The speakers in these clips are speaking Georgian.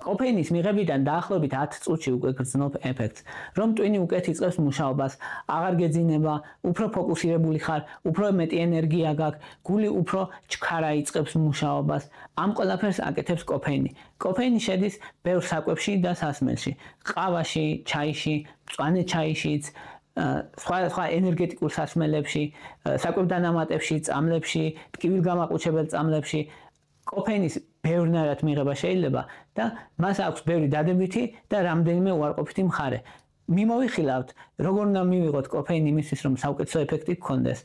კოფეინის მიღებიდან დაახლოებით 10 წუთში უკვე გრძნობ ეფექტს, რომ ტვინი უკეთ იწყებს მუშაობას, აღარ გეძინება, უფრო ფოკუსირებული ხარ, უფრო მეტი ენერგია გაქვს, გული უფრო ჩქარა იწყებს მუშაობას. ამ ყველაფერს აკეთებს კოფეინი. კოფეინი შედის ბევრ საკვებში და სასმელში, ყავაში, ჩაიში, მწვანე ჩაიშიც, სხვა ენერგეტიკულ სასმელებში, საკვებდანამატებში, წამლებში, ტკივილგამაყუჩებელ წამლებში. კოფეინის ბევრნაირად მიღება შეიძლება და მას აქვს ბევრი დადებითი და რამდენიმე უარყოფითი მხარე. მიმოვიხილავთ, როგორ უნდა მივიღოთ კოფეინი იმისთვის, რომ საუკეთესო ეფექტი გქონდეს,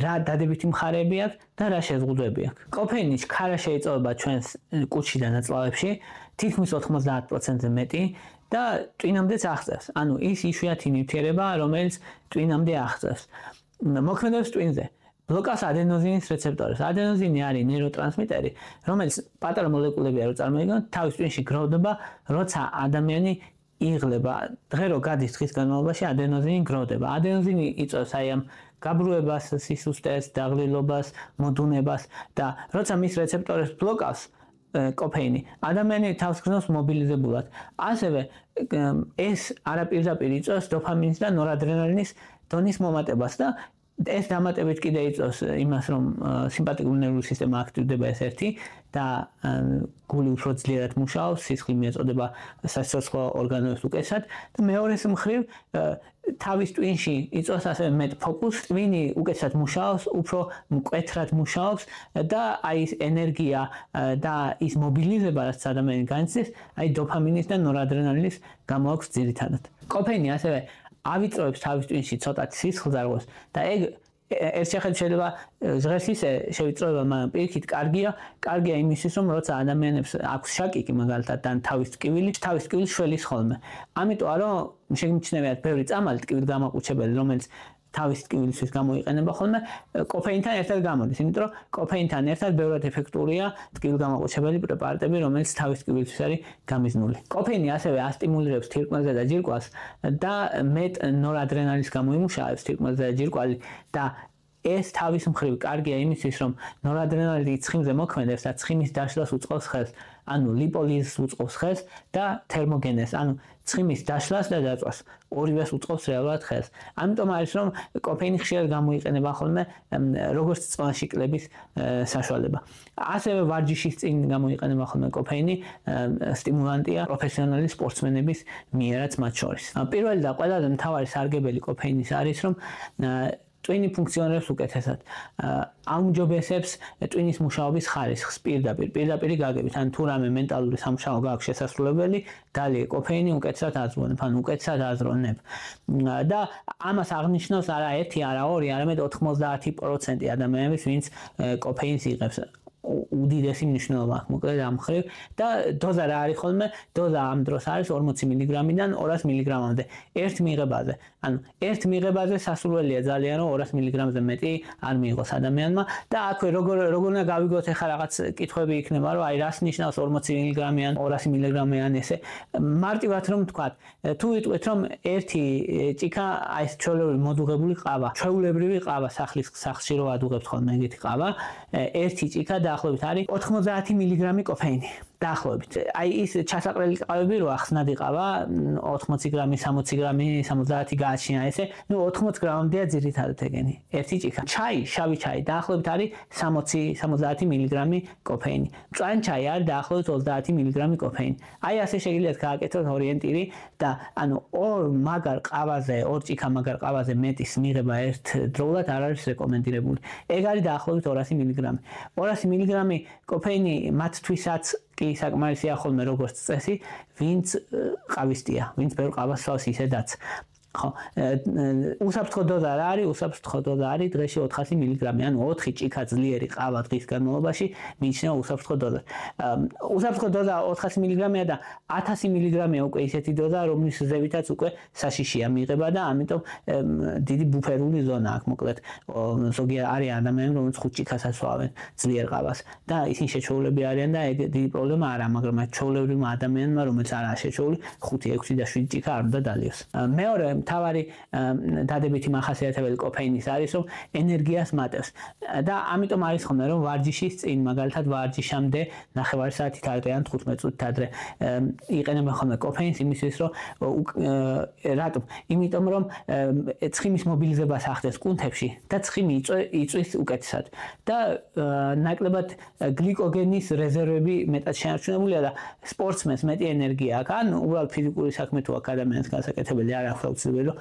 რა დადებითი მხარეები აქვს და რა შეზღუდვები აქვს. კოფეინის ქარა შეიწოვება ჩვენს კუჭში და ნაწლავებში თითქმის 90%-ზე მეტი და ტვინამდეც აღწევს. ანუ ის იშვიათი ნივთიერება, რომელიც ტვინამდე აღწევს. მოქმედებს ტვინზე. ბლოკავს ადენოზინის რეცეპტორებს. ადენოზინი არის ნეიროტრანსმიტერი, რომელიც პატარა მოლეკულებია რო წარმოიდგინოთ, თავის ტვინში გროვდება, როცა ადამიანი იღლება. დღე რო გადის დღის განმავლობაში ადენოზინი გროვდება. ადენოზინი იწვევს აი ამ გაბრუებას, სისუსტეს, დაღლილობას, მოდუნებას და როცა მის რეცეპტორებს ბლოკავს კოფეინი, ადამიანი თავს გრძნობს მობილიზებულად. ასევე ეს არაპირდაპირ იწვევს დოფამინის და ნორადრენალინის დონის მომატებას და ეს დამატებით კიდე იწვევს იმას, რომ სიმპათიკური ნერვული სისტემა აქტივდება ეს ერთი და გული უფრო ძლიერად მუშაობს, სისხლი მიეწოდება სასიცოცხლო ორგანოებს უკეთესად და მეორეს მხრივ თავის ტვინში იწვევს ასევე მეტ ფოკუსს, ტვინი უკეთესად მუშაობს, უფრო მკვეთრად მუშაობს და აი ეს ენერგია და ის მობილიზება, რაც ადამიანი განიცდის, აი დოფამინის და ნორადრენალინის გამო აქვს ძირითადად. კოფეინი ასევე ავიწროებს თავის ტვინში ცოტა სისხლძარღვას და ეგ ერთ შეხედვით შეიძლება ჟღერს ისე შევიწროება, მაგრამ პირიქით კარგია იმისთვის, რომ როცა ადამიანებს აქვს შაკიკი მაგალითად და თავის ტკივილი შველის ხოლმე. ამიტომ რომ შეგმჩნევიათ ბევრი წამალი ტკივილგამაყუჩებელი, რომელიც თავის ტკივილისთვის გამოიყენება ხოლმე, კოფეინთან ერთად გამოდის, იმიტომ რომ კოფეინთან ერთად ბევრად ეფექტურია ტკივილგამაყუჩებელი პრეპარატები, რომელიც თავის ტკივილისთვის არის გამიზნული. კოფეინი ასევე ასტიმულირებს თირკმელზე და ჯირკვალს და მეტ ნორადრენალის გამოიმუშავებს თირკმელზე და ჯირკვალი და ეს თავის მხრივ კარგია იმისთვის, რომ ნორადრენალი ცხიმზე მოქმედებს და ცხიმის დაშლას უწყობს ხელს, ანუ ლიპოლიზს უწყობს ხელს და თერმოგენეზს, ანუ ცხიმის დაშლას და დაწვას. ორივეს უწყობს რეალურად ხელს. ამიტომ არის რომ კოფეინი ხშირად გამოიყენება ხოლმე როგორც წვანში კლების საშუალება. ასევე ვარჯიშის წინ გამოიყენება ხოლმე კოფეინი, სტიმულანტია პროფესიონალი სპორტსმენების მიერაც მათ შორის. პირველი და ყველაზე მთავარი სარგებელი კოფეინის არის რომ ტვინი ფუნქციონირებს უკეთესად. აუმჯობესებს ტვინის მუშაობის ხარისხს პირდაპირი გაგებით. ან თუ რამე მენტალური სამუშაო გაქვს შესასრულებელი, დალია კოფეინი უკეთესად აზროვნებ, ან უკეთესად აზროვნებ. და ამას აღნიშნავს არა 1, არა 2, არამედ 90% ადამიანების, ვინც კოფეინს იღებს. უდიდესი მნიშვნელობა აქვს მოკლედ ამ მხრივ და დოზა რა არის ხოლმე? დოზა ამ დროს არის 40 მგ-დან 200 მგ-მდე ერთ მიღებაზე. ანუ ერთ მიღებაზე სასურველია ძალიან რომ 200 მგ-ზე მეტი არ მიიღოს ადამიანმა და აქვე როგორ უნდა გავიგოთ ახლა რაღაც კითხვები იქნება რომ აი რას ნიშნავს 40 მგ-ან 200 მგ-ან ესე მარტივად რომ თქვათ თუ ვიტყვით რომ ერთი ჭიქა აი ეს ჩვეულებრივი მოდუღებული ყავა ჩვეულებრივი ყავა სახლში რო ადუღებთ ხოლმე ეგეთი ყავა ერთი ჭიქა დაახლოებით არის 90 მგ კოფეინი დაახლოებით აი ის ჩასაყრელი ყავები რო ახსნად იყავა 80 გრამი 60 გრამი 70 გააჩნია ესე ნუ 80 გრამამდეა ძირითადად ეგენი ერთი ჭიქა ჩაი შავი ჩაი დაახლოებით არის 60-70 მგ კოფეინი მწვანე ჩაი არის დაახლოებით 30 მგ კოფეინი აი ასე შეგიძლიათ გააკეთოთ ორიენტირი და ანუ ორ მაგარ ყავაზე ორ ჭიქა მაგარ ყავაზე მეტის მიღება ერთდროულად არ არის რეკომენდირებული ეგ არის დაახლოებით 200 მგ 200 მგ კოფეინი მათთვისაც კი საკმარისია ხოლმე როგორც წესი, ვინც ყავისტია, ვინც ბევრ ყავას სვავს ისედაც. ხო, უსაფრთხო დოზა რა არის? უსაფრთხო დოზა არის დღეში 400 მგ, ანუ 4 ჭიქა ძლიერი ყავა დღის განმავლობაში მიიჩნევა უსაფრთხო დოზა. უსაფრთხო დოზა 400 მგ-ია და 1000 მგ-ია უკვე ისეთი დოზა, რომლის ზევითაც უკვე საშიშია მიღება და ამიტომ დიდი ბუფერული ზონა აქვს, მოკლედ ზოგიერთ არის ადამიანები, რომლებიც 5 ჭიქასაც სვავენ ძლიერ ყავას და ისინი შეჩოულები არიან და ეგ დიდი პრობლემა არა, მაგრამ ჩვეულებრივმა ადამიანმა, რომელიც არაა შეჩოული, 5, 6 და 7 ჭიქა არ უნდა დალიოს. მეორე მთავარი დადებითი მახასიათებელი კოფეინის არის, რომ ენერგიას მატებს და ამიტომ არის ხოლმე, რომ ვარჯიშის წინ, მაგალითად ვარჯიშამდე 9 საათით ადრე ან 15 წუთით ადრე იყენებენ ხოლმე კოფეინს იმისთვის, რომ რატომ? იმიტომ რომ ცხიმის მობილიზებას ახდენს კუნთებში და ცხიმი იწვის უკეთესად და ნაკლებად გლიკოგენის რეზერვები მეტად შენარჩუნებულია და სპორტსმენს მეტი ენერგია აქვს, ან უბრალოდ ფიზიკური საქმე თუ აქვს ადამიანს გასაკეთებელი, არ აქვს აუცილებელი,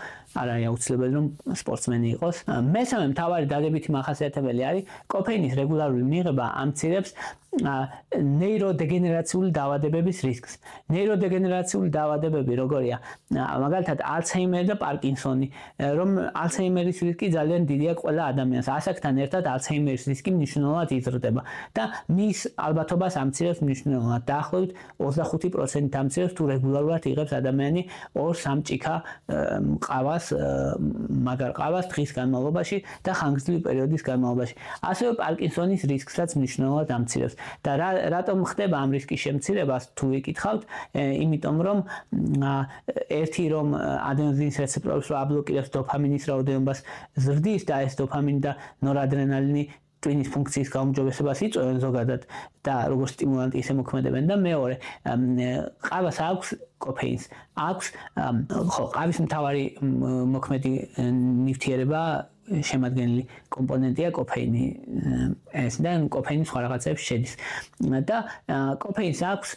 არ არის აუცილებელი რომ სპორტსმენი იყოს. მესამე მთავარი დადებითი მახასიათებელი არის კოფეინის რეგულარული მიღება ამცირებს ნეიროდეგენერაციული დაავადებების რისკს. ნეიროდეგენერაციული დაავადებები როგორია? მაგალითად ალცჰეიმერი და პარკინსონი, რომ ალცჰეიმერის რისკი ძალიან დიდია ყველა ადამიანს. ასაკთან ერთად ალცჰეიმერის რისკი მნიშვნელოვნად იზრდება და მის ალბათობას ამცირებს მნიშვნელოვნად. დაახლოებით 25% ამცირებს თუ რეგულარულად იღებს ადამიანი 2-3 ჭიქა ყავას, მაგარ ყავას დღის განმავლობაში და ხანგრძლივი პერიოდის განმავლობაში. ასევე პარკინსონის რისკსაც მნიშვნელოვნად ამცირებს. და რატომ ხდება ამ რისკის შემცირებას თუ ვიკითხავთ, იმიტომ რომ ერთი რომ ადენოზინის რეცეპტორებს რო აბლოკირებს დოფამინის რაოდენობას ზრდის და ეს დოფამინი და ნორადრენალინი ტვინის ფუნქციის გაუმჯობესებას იწვევენ ზოგადად და როგორც სტიმულანტი ისე მოქმედებენ და მეორე ყავას აქვს კოფეინს აქვს ხო ყავის მთავარი მოქმედი ნივთიერება შემადგენელი კომპონენტია კოფეინი ეს და კოფეინი სხვა რაღაცებს შედის და კოფეინს აქვს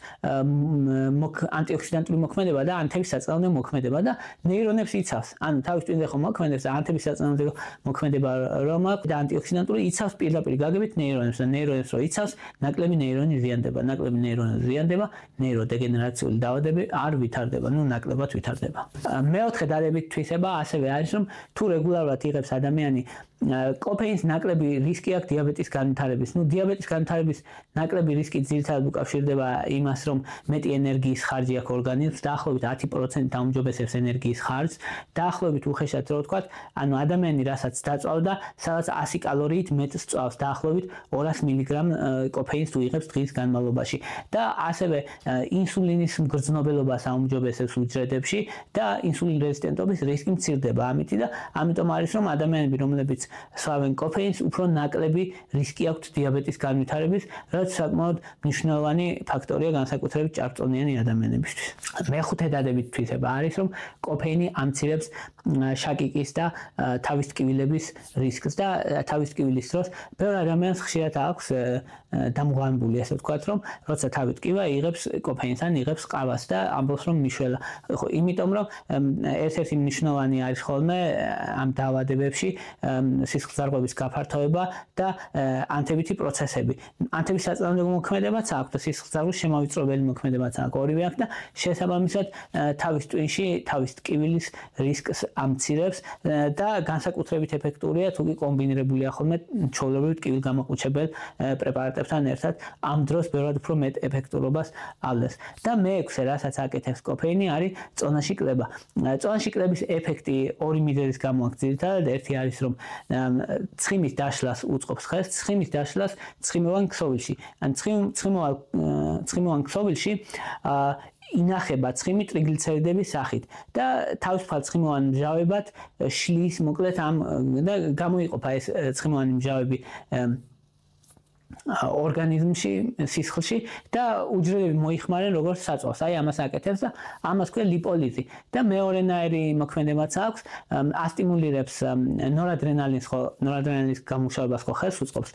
ანტიოქსიდანტური მოქმედება და ანთების საწინააღმდეგო მოქმედება და ნეირონებს იცავს ანუ თავის ტვინზე ხომ მოქმედებს ანთების საწინააღმდეგო მოქმედება რომ აქვს და ანტიოქსიდანტური იცავს პირდაპირ გაგებით ნეირონებს და ნეირონებს რო იცავს ნაკლები ნეირონი ზიანდება ნეიროდეგენერაციული დაავადებები არ ვითარდება ნუ ნაკლებად ვითარდება მეოთხე დადებით თვისება ასევე არის რომ თუ რეგულარულად იღებს ადამიანი კოფეინს ნაკლები რისკი აქვს დიაბეტის განვითარების. ნუ დიაბეტის განვითარების ნაკლები რისკი ძირითადად უკავშირდება იმას, რომ მეტი ენერგიის ხარჯი აქვს ორგანიზმს, დაახლოებით 10% დაუმჯობესებს ენერგიის ხარჯს, დაახლოებით უხეშად რო ვთქვათ, ანუ ადამიანი რასაც დაწვავდა, სადაც 100 კალორიით მეტს წვავს, დაახლოებით 200 მგ კოფეინს თუ იღებს დღის განმავლობაში. და ასევე ინსულინის მგრძნობელობას აუმჯობესებს უჯრედებში და ინსულინ რეზისტენტობის რისკი მცირდება ამით და ამიტომ არის რომ ადამიანები რომლებიც სვავენ კოფეინს უფრო ნაკლები რისკი აქვთ დიაბეტის განვითარების, რაც საკმაოდ მნიშვნელოვანი ფაქტორია განსაკუთრებით ჭარბწონიანი ადამიანებისთვის. მეხუთე დადებით თვისება არის, რომ კოფეინი ამცირებს შაკიკის და თავის ტკივილების რისკს და თავის ტკივილის დროს ბევრ ადამიანს ხშირად აქვს დამუღამებული ესე ვთქვათ, რომ როცა თავი ტკივა იღებს კოფეინს ან იღებს ყავას და ამბობს რომ მიშველა. ხო, იმიტომ რომ ერთ-ერთი მნიშვნელოვანი არის ხოლმე ამ დაავადებებში სისხლძარღვების გაფართოება და ანთებითი პროცესები. ანთების საწინააღმდეგო მოქმედებაც აქვს და სისხლძარღვის შემავიწრობელი მოქმედებაც აქვს ორივე აქვს და შესაბამისად თავის ტვინში თავის ტკივილის რისკს ამცირებს და განსაკუთრებით ეფექტურია თუ კი კომბინირებულია ხოლმე ჩვეულებრივ ტკივილგამაყუჩებელ პრეპარატებთან ერთად ამ დროს ბევრად უფრო მეტ ეფექტურობასავლებს. და მეექვსე რასაც აკეთებს კოფეინი არის წონაში კლება. წონაში კლების ეფექტი ორი მიზეზის გამო აქვს ძირითადად ერთი არის რომ ცხიმის დაშლას უწყობს ხელს, ცხიმის დაშლას ცხიმოვან ქსოვილში. ან ცხიმოვან ქსოვილში ინახება ცხიმი ტრიგლიცერიდების სახით და თავისუფალ ცხიმოვან მჟავებად შლის მოკლედ ამ და გამოიყოფა ეს ცხიმოვანი მჟავები ორგანიზმში, სისხლში და უჯრედები მოიხმარენ როგორც საწვავს. აი ამას აკეთებს და ამას ქვია ლიპოლიზი. და მეორენაირი მოქმედებაც აქვს, ასტიმულირებს ნორადრენალინის გამუშავებას ხო ხელს უწყობს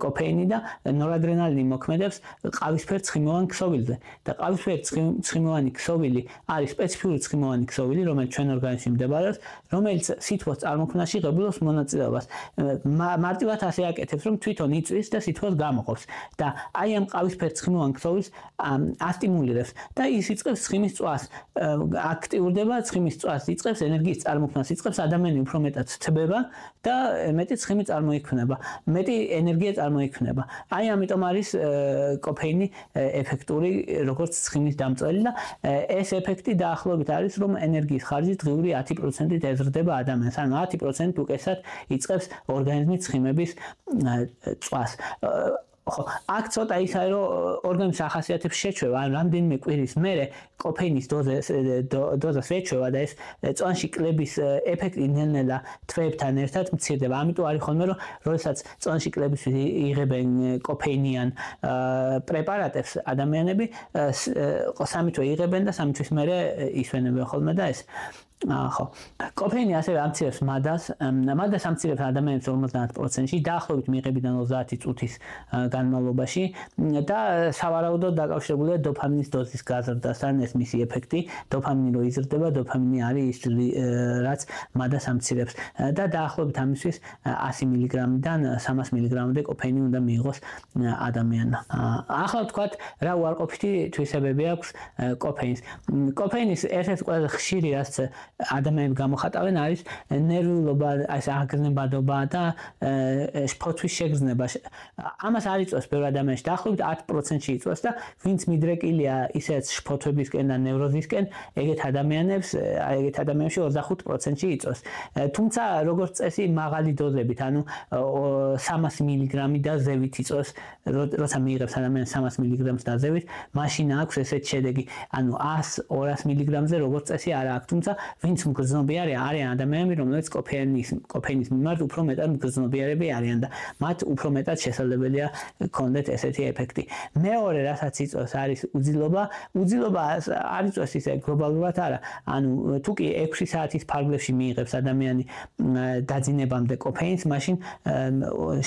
კოფეინი და ნორადრენალინი მოქმედებს ყავისფერ ცხიმოვან ქსოვილზე. და ყავისფერი ცხიმოვანი ქსოვილი არის სპეციფიური ცხიმოვანი ქსოვილი, რომელიც ჩვენ ორგანიზმში მდებარეობს, რომელიც სითბოს წარმოქმნაში ღებულობს მონაწილეობას. მარტივად ასე აკეთებს, რომ თვითონ იწვის და სითბოს გამოყოფს და აი ამ ყავისფერ ცხიმოვან ქსოვილს ასტიმულირებს და ის იწყებს ცხიმის წვას, აქტიურდება ცხიმის წვას, იწყებს ენერგიის წარმოქმნას, იწყებს ადამიანი უფრო მეტად ცბება და მეტი ცხიმი წარმოიქმნება, მეტი ენერგია წარმოიქმნება. აი ამიტომ არის კოფეინი ეფექტური როგორც ცხიმის დამწველი და ეს ეფექტი დაახლოებით არის რომ ენერგიის ხარჯი დღიური 10%-ით ეზრდება ადამიანს, ანუ 10% უკეთესად იწყებს ორგანიზმის ცხიმების წვას. ხო, აქ ცოტა ის არის, რომ ორგანიზმის ახასიათებს შეჩვევა, ან რამდენიმე კვირის მერე კოფეინის დოზას ეჩვევა და ეს წონში კლების ეფექტი ნელ-ნელა თვეებთან ერთად მცირდება. ამიტომ არის ხოლმე, რომ როდესაც წონში კლების იღებენ კოფეინიან პრეპარატებს ადამიანები, 3 თვე იღებენ და 3 თვის მერე ისვენებენ ხოლმე და ეს ხო. კოფეინი ასევე ამცირებს მადას. მადას ამცირებს ადამიანებს 50%-ში, დაახლოებით მიღებიდან 30 წუთის განმავლობაში და სავარაუდოდ დაკავშირებულია დოფამინის დოზის გაზრდასთან ეს მისი ეფექტი. დოფამინი რო იზრდება, დოფამინი არის ის რაც მადას ამცირებს და დაახლოებით ამისთვის 100 მგ-დან 300 მგ-მდე კოფეინი უნდა მიიღოს ადამიანმა. ახლა ვთქვათ, რა უარყოფითი თვისებები აქვს კოფეინს. კოფეინის ერთ-ერთი ყველაზე ხშირი რაც ადამიანები გამოხატავენ არის ნერვიულობა, ეს აღგზნებადობა და შფოთვის შეგრძნება. ამას არ იწვევს ბევრ ადამიანში, დაახლოებით 10%-ში იწვევს და ვინც მიდრეკილია ისეთ შფოთვებისკენ და ნევროზისკენ, ეგეთ ადამიანებში 25%-ში იწვევს. თუმცა როგორც წესი მაღალი დოზებით, ანუ 300 მგ და ზევით იწვევს, როცა მიიღებს ადამიანს 300 მგ-ს და ზევით, მაშინ აქვს ესეთ შედეგი, ანუ 100-200 მგ-ზე როგორც წესი არ აქვს, თუმცა ვინც მგრძნობიარე არიან ადამიანები, რომლებიც კოფეინის მიმართ უფრო მეტად მგრძნობიარები არიან და მათ უფრო მეტად შესაძლებელია კონდეთ ესეთი ეფექტი. მეორე, რასაც იწვევს, არის უძილობა. უძილობა არ იწვევს ისე გლობალურად არა. ანუ თუ კი 6 საათის ფარგლებში მიიღებს ადამიანი დაძინებამდე კოფეინს, მაშინ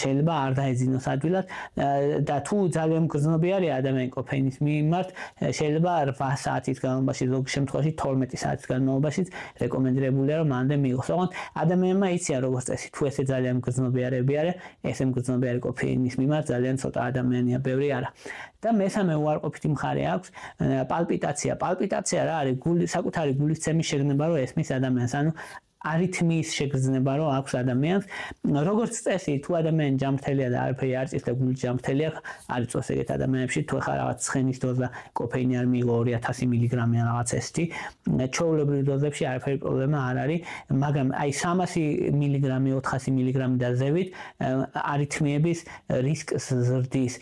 შეიძლება არ დაეძინოს ადვილად და თუ ძალიან მგრძნობიარია ადამიანი კოფეინის მიმართ, შეიძლება 8 საათის განმავლობაში, ზოგ შემთხვევაში 12 საათის განმავლობაში რეკომენდირებულია რომ მანდე მიიღოს. ოღონდ ადამიანმა იციან როგორც წესი, თუ ესე ძალიან მგრძნობიარები არიან, ესე მგრძნობიარე კოფეინის მიმართ ძალიან ცოტა ადამიანია, ბევრი არა. და მესამე უარყოფითი მხარე აქვს პალპიტაცია. პალპიტაცია რა არის? საკუთარი გულისცემის შეგრძნება რო ესმის ადამიანს, ანუ არითმიის შეგრძნება რო აქვს ადამიანს. როგორც წესი, თუ ადამიანი ჯანმრთელია და არაფერი არ ჭირს და გული ჯანმრთელია, არ იწვევს ეგეთ ადამიანებში, თუ ახლა რაღაც ცხენის დოზა კოფეინი არ მიიღო 2000 მგ-ი ან რაღაც ესეთი, ჩვეულებრივ დოზებში არაფერი პრობლემა არ არის, მაგრამ აი 300 მგ, 400 მგ და ზევით არითმიების რისკს ზრდის.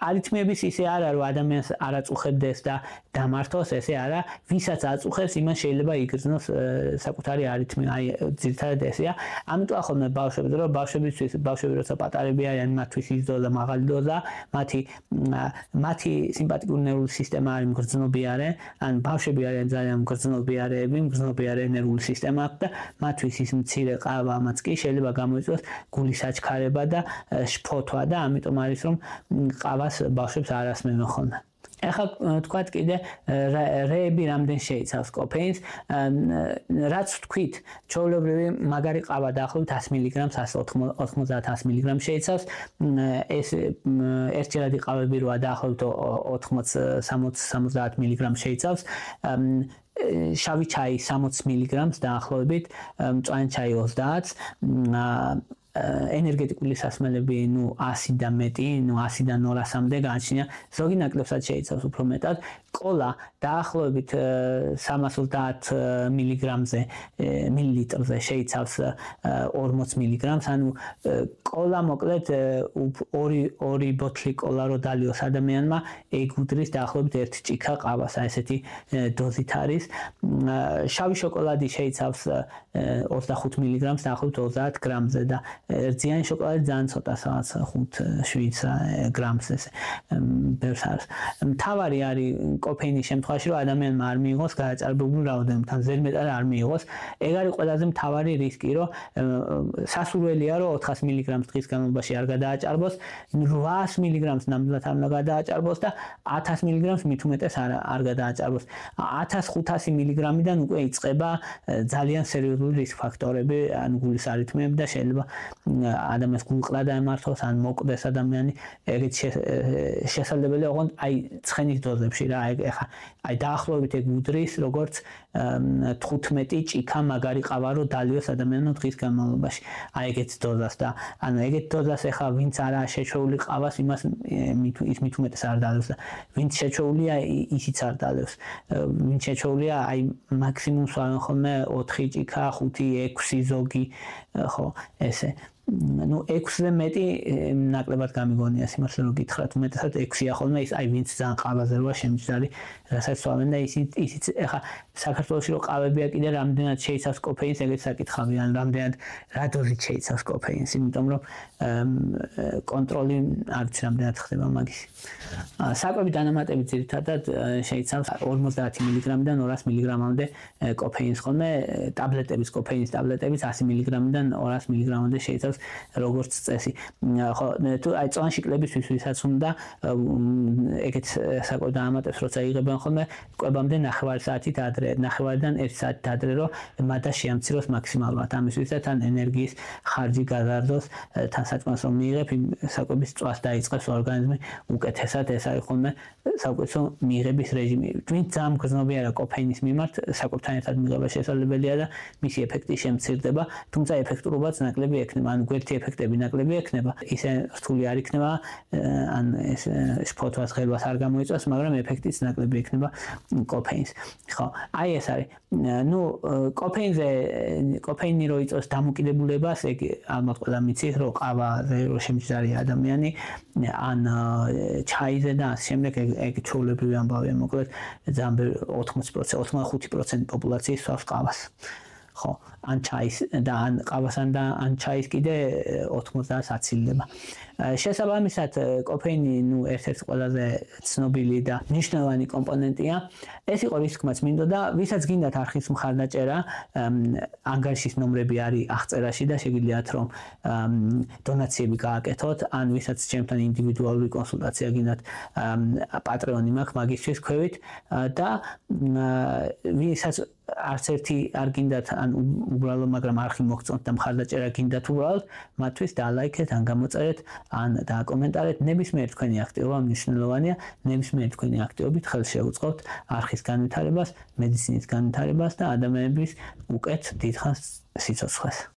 არითმიების ისე არა, რომ ადამიანს არ აწუხებდეს და დამართოს, ესე არა, ვისაც აწუხებს, იმას შეიძლება იგრძნოს საკუთარი არითმია. აი ძირითადად ესეა. ამიტომ ახლა ბავშვებზე რომ ბავშვები როცა პატარები არიან, მათთვის ის დოზა მაღალი დოზა, მათი სიმპათიკური ნერვული სისტემა არის მგრძნობიარე, ან ბავშვები არიან ძალიან მგრძნობიარეები, მგრძნობიარე ნერვული სისტემა აქვს და მათთვის ის მცირე ყავამაც კი შეიძლება გამოიწვიოს გულის აჩქარება და შფოთვა და ამიტომ არის რომ ყავას ბავშვებს არ ასმევენ ხოლმე. ახლა თქვათ კიდე რეები რამდენ შეიცავს კოფეინს, რაც ვთქვით, ჩვეულებრივი მაგარი ყავა დაახლოებით 100 მგ-ს 190 მგ შეიცავს. ეს ერთჯერადი ყავები როა დაახლოებით 80-70 მგ შეიცავს. შავი ჩაი 60 მგ-ს დაახლოებით, მწვანე ჩაი 30-ს, ენერგეტიკული სასმელები 100 და მეტი, 100-დან 200-მდე გააჩნია. ზოგი ნაკლებსაც შეიცავს უფრო მეტად. კოლა დაახლოებით 330 მგ-ზე მილilitrზე შეიცავს 40 მგ-ს, ანუ კოლა მოკლედ ორი ბოთლი კოლა რო დალიოს ადამიანმა, ეგ უდრის დაახლოებით 1 ჭიქა ყავას, ესეთი დოზით არის. შავი შოკოლადი შეიცავს 25 მგ-ს, დაახლოებით 30 გრამზე და ერთიანი შოკოლადი ძალიან ცოტა, სადაც 5-7 გრამს ესე ბევრს არის. მთავარი არის კოფეინის შემთხვევაში, რომ ადამიანმა არ მიიღოს გადაჭარბებული რაოდენობით, ან ზედმეტად არ მიიღოს. ეგ არის ყველაზე მთავარი რისკი, რომ სასურველია, რომ 400 მგ-ს დღის განმავლობაში არ გადააჭარბოს, 800 მგ-ს ნამდვილად არ უნდა გადააჭარბოს და 1000 მგ-ს მით უმეტეს არ გადააჭარბოს. 1500 მგ-დან უკვე იწყება ძალიან სერიოზული რისკ ფაქტორები, ან გულის არითმიები და შეიძლება ადამიანს გულყრა დაემართოს, ან მოკვდეს ადამიანი, ეგეც შესაძლებელია, ოღონდ აი ცხენის დოზებში რა, ეხა აი დაახლოებით ეგ უდრის, როგორც 15 ჭიქა მაგარი ყავა რო დალიოს ადამიანმა დღის განმავლობაში. აი ეგეთ დოზას და ანუ ეგეთ დოზას ეხა ვინც არაა შეჩვეული ყავას, იმას ის მით უმეტეს არ დალიოს და ვინც შეჩვეულია, ისიც არ დალიოს. ვინც შეჩვეულია, აი მაქსიმუმს ვარენ ხოლმე 4 ჭიქა, 5-6 ზოგი, ხო, ესე. ну 6-ზე მეტი ნაკლებად გამიგონია სიმართლე რომ გითხრათ უმეტესად 6-ია ხოლმე ის აი ვინც ძალიან ყავაზე როა შემჯდარი რასაც ვამენ და ისიც ეხა საქართველოში რომ ყავებია კიდე რამდენად შეიცავს კოფეინს ეგეც საკითხავი ან რამდენად რა დოზით შეიცავს კოფეინს იმიტომ რომ კონტროლი არც რამდენად ხდება მაგის საკვები დანამატები ძირითადად შეიცავს 50 მგ-დან 200 მგ-მდე კოფეინს ხოლმე ტაბლეტების კოფეინის ტაბლეტების 100 მგ-დან 200 მგ-მდე შეიცავს როგორც წესი ხო თუ აი წონში კლებისთვის ვისაც უნდა ეგეთ საკვებ დაამატებს როცა იღებენ ხოლმე კვებამდე 9 საათით ადრე 9-დან 1 საათით ადრე რომ მადა შეამციროს მაქსიმალურად ამისთვისაც თან ენერგიის ხარჯი გაზარდოს თან საჭმელს რომ მიიღებ იმ საკვების წვას დაიწყებს ორგანიზმი უკეთესად ეს არის ხოლმე საუკეთესო მიღების რეჟიმი ვინც ძალიან გრძნობია კოფეინის მიმართ საკვებთან ერთად მიღება შესაძლებელია და მისი ეფექტი შემცირდება თუმცა ეფექტურობაც ნაკლები ექნება ან გვერდითი ეფექტები ნაკლები ექნება ისე რთული არ იქნება ან ეს შფოთვას ღერვას არ გამოიწვევს მაგრამ ეფექტიც ნაკლები ექნება კოფეინს ხო აი ეს არის ну კოფეინი რო იწვევს დამოკიდებულებას ეგ ალბათ ყველა მიცით რომ ყავაზე რო შემჯდარია ადამიანი ან ჩაიზე და ამ შემდეგ ეგ ჩვეულებრივი ამბავია მოკლედ ძალიან 85% პოპულაციის სვავს ყავას ხო ან ჩაის და ან ყავასთან და ან ჩაის კიდე 90-ს აცილდება შესაბამისად კოფეინი ну ერთ-ერთი ყველაზე ცნობილი და მნიშვნელოვანი კომპონენტია ეს იყო რის თქმაც მინდოდა ვისაც გინდათ არხის მხარდაჭერა ანგარიშის ნომრები არის აღწერაში და შეგიძლიათ რომ დონაციები გააკეთოთ ან ვისაც ჩემთან ინდივიდუალური კონსულტაცია გინდათ პატრეონი მაქვს მაგისთვის ქვევით და ვისაც არც ერთი არ გინდათ ან უბრალოდ მაგრამ არხი მოგწონთ და მხარდაჭერა გინდათ უბრალოდ მათთვის დალაიქეთ ან გამოწერეთ ან დააკომენტარეთ ნებისმიერ თქვენი აქტივობა მნიშვნელოვანია ნებისმიერ თქვენი აქტივობით ხელს შეუწყობთ არხის განვითარებას მედიცინის განვითარებას და ადამიანების უკეთ დიდხანს სიცოცხლეს